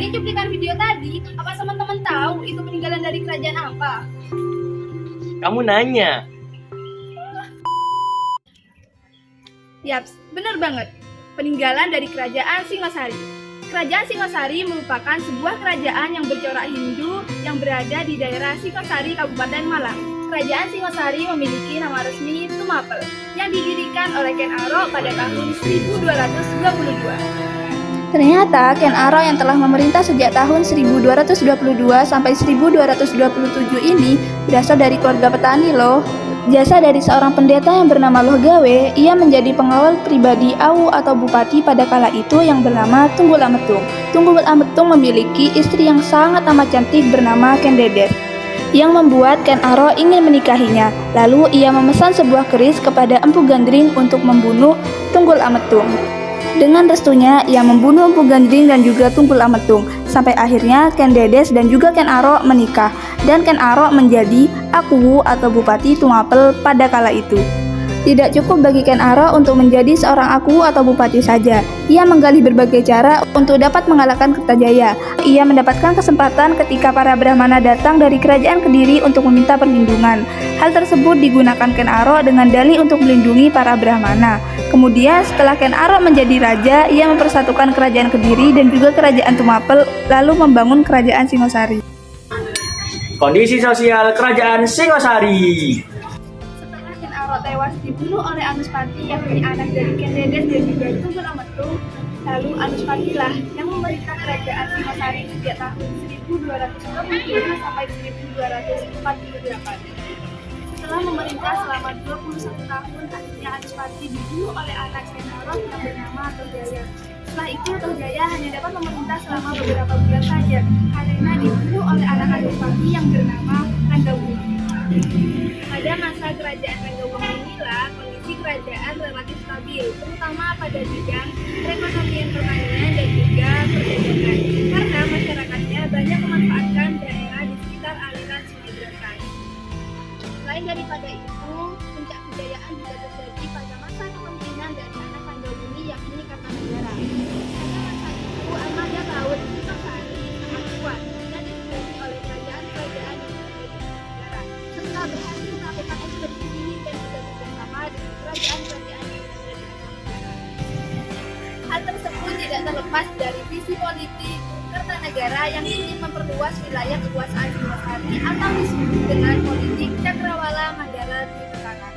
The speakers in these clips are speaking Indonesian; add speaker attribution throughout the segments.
Speaker 1: Dari cuplikan video tadi, apa teman-teman tahu itu peninggalan dari kerajaan apa?
Speaker 2: Kamu nanya.
Speaker 1: Yaps, benar banget. Peninggalan dari kerajaan Singosari. Kerajaan Singosari merupakan sebuah kerajaan yang bercorak Hindu yang berada di daerah Singosari, Kabupaten Malang. Kerajaan Singosari memiliki nama resmi Tumapel yang didirikan oleh Ken Arok pada tahun 1222.
Speaker 3: Ternyata Ken Arok yang telah memerintah sejak tahun 1222 sampai 1227 ini berasal dari keluarga petani loh. Jasa dari seorang pendeta yang bernama Loh Gawe, ia menjadi pengawal pribadi Awu atau bupati pada kala itu yang bernama Tunggul Ametung. Tunggul Ametung memiliki istri yang sangat amat cantik bernama Ken Dedes, yang membuat Ken Arok ingin menikahinya. Lalu ia memesan sebuah keris kepada Empu Gandring untuk membunuh Tunggul Ametung. Dengan restunya, ia membunuh Empu Gandring dan juga Tunggul Ametung. Sampai akhirnya Ken Dedes dan juga Ken Arok menikah, dan Ken Arok menjadi Akuwu atau Bupati Tumapel pada kala itu. Tidak cukup bagi Ken Arok untuk menjadi seorang Akuwu atau bupati saja. Ia menggali berbagai cara untuk dapat mengalahkan Kertajaya. Ia mendapatkan kesempatan ketika para Brahmana datang dari kerajaan Kediri untuk meminta perlindungan. Hal tersebut digunakan Ken Arok dengan dalih untuk melindungi para Brahmana. Kemudian setelah Ken Arok menjadi raja, ia mempersatukan kerajaan Kediri dan juga kerajaan Tumapel, lalu membangun kerajaan Singosari.
Speaker 2: Kondisi sosial kerajaan Singosari.
Speaker 1: Setelah Ken Arok tewas dibunuh oleh Anuspati yang menjadi anak dari Ken Dedes dan juga Tunggul Ametung, lalu Anuspati lah yang memerintah kerajaan Singosari sejak tahun 1227 sampai 1248. Setelah memerintah selama 21 tahun, akhirnya Anuspati dibunuh oleh anak Ken Arok yang bernama Tohjaya. Setelah itu Tohjaya hanya dapat memerintah selama beberapa bulan saja karena dibunuh oleh anak Anuspati yang bernama Ranggabumi. Pada masa kerajaan Ranggabumi inilah kondisi kerajaan relatif stabil, terutama pada bidang perekonomian, pertanian dan juga perdagangan, karena masyarakatnya banyak memanfaatkan daerah di sekitar aliran Sungai Berantas. Selain daripada itu, puncak kejayaan juga terjadi pada masa kepemimpinan dari anak Ranggabumi yakni Kartanegara. Pada masa itu, armada laut Singosari sangat kuat dan diikuti oleh kerajaan-kerajaan yang berada di negara, serta berhasil melakukan ekspedisi dan juga bekerjasama dengan kerajaan-kerajaan yang berada di negara. Hal tersebut tidak terlepas dari visi politik Kertanegara yang ingin memperluas wilayah kekuasaan Singosari atau disebut dengan politik Cakrawala Mandala Tributaka.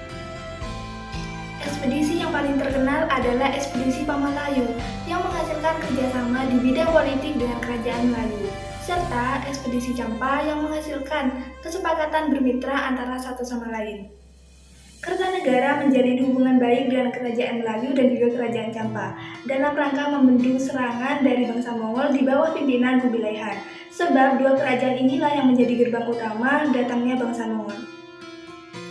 Speaker 1: Ekspedisi yang paling terkenal adalah ekspedisi Pamalayu yang menghasilkan kerjasama di bidang politik dengan kerajaan Melayu, serta ekspedisi Campa yang menghasilkan kesepakatan bermitra antara satu sama lain. Kertanegara menjalin hubungan baik dengan kerajaan Melayu dan juga kerajaan Campa dalam rangka membendung serangan dari bangsa Mongol di bawah pimpinan Kubilai Han, sebab dua kerajaan inilah yang menjadi gerbang utama datangnya bangsa Mongol.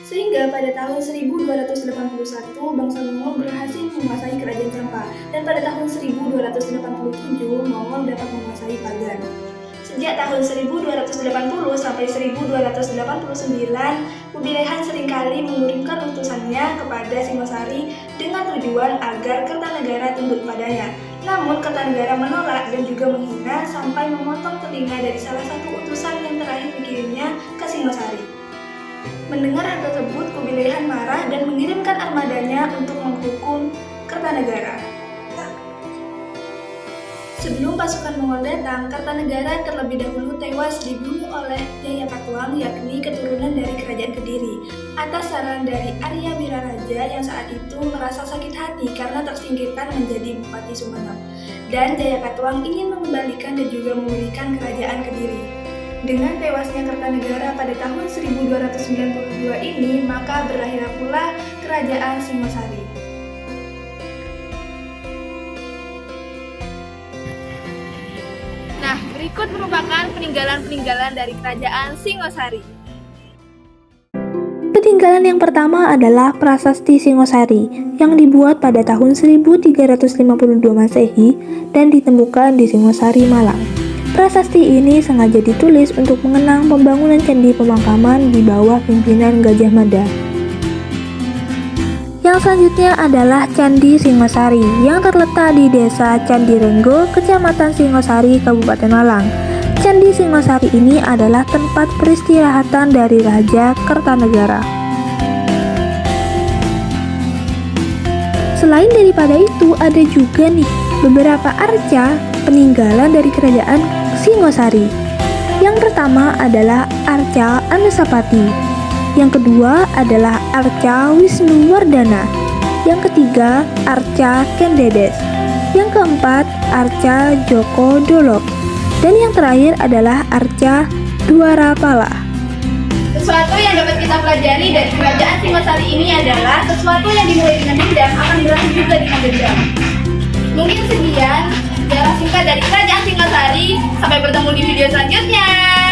Speaker 1: Sehingga pada tahun 1281 bangsa Mongol berhasil menguasai kerajaan Campa, dan pada tahun 1287 Mongol dapat menguasai Pagan. Sejak tahun 1280 sampai 1289, Kubilai Han seringkali mengirimkan utusannya kepada Singosari dengan tujuan agar Kertanegara tunduk padanya. Namun Kertanegara menolak dan juga menghina sampai memotong telinga dari salah satu utusan yang terakhir dikirimnya ke Singosari. Mendengar hal tersebut, Kubilai Han marah dan mengirimkan armadanya untuk menghukum Kertanegara. Sebelum pasukan Mongol datang, Kertanegara terlebih dahulu tewas dibunuh oleh Jayakatwang, yakni keturunan dari kerajaan Kediri, atas saran dari Arya Wiraraja yang saat itu merasa sakit hati karena tersingkirkan menjadi Bupati Sumenep. Dan Jayakatwang ingin mengembalikan dan juga memulihkan kerajaan Kediri. Dengan tewasnya Kertanegara pada tahun 1292 ini, maka berakhirlah pula kerajaan Singosari. Nah, berikut merupakan peninggalan-peninggalan dari kerajaan Singosari.
Speaker 3: Peninggalan yang pertama adalah Prasasti Singosari yang dibuat pada tahun 1352 Masehi dan ditemukan di Singosari, Malang. Prasasti ini sengaja ditulis untuk mengenang pembangunan candi pemakaman di bawah pimpinan Gajah Mada. Yang selanjutnya adalah Candi Singosari yang terletak di Desa Candirenggo, Kecamatan Singosari, Kabupaten Malang. Candi Singosari ini adalah tempat peristirahatan dari Raja Kertanegara. Selain daripada itu, ada juga nih beberapa arca peninggalan dari kerajaan Singosari. Yang pertama adalah Arca Anusapati. Yang kedua adalah Arca Wisnuwardana. Yang ketiga, Arca Kendedes. Yang keempat, Arca Joko Dolok. Dan yang terakhir adalah Arca Dwarapala.
Speaker 1: Sesuatu yang dapat kita pelajari dari kerajaan Singosari ini adalah sesuatu yang dimulai dengan dendam akan berakhir juga dengan dendam. Mungkin sekian sejarah singkat dari kerajaan Singosari. Sampai bertemu di video selanjutnya.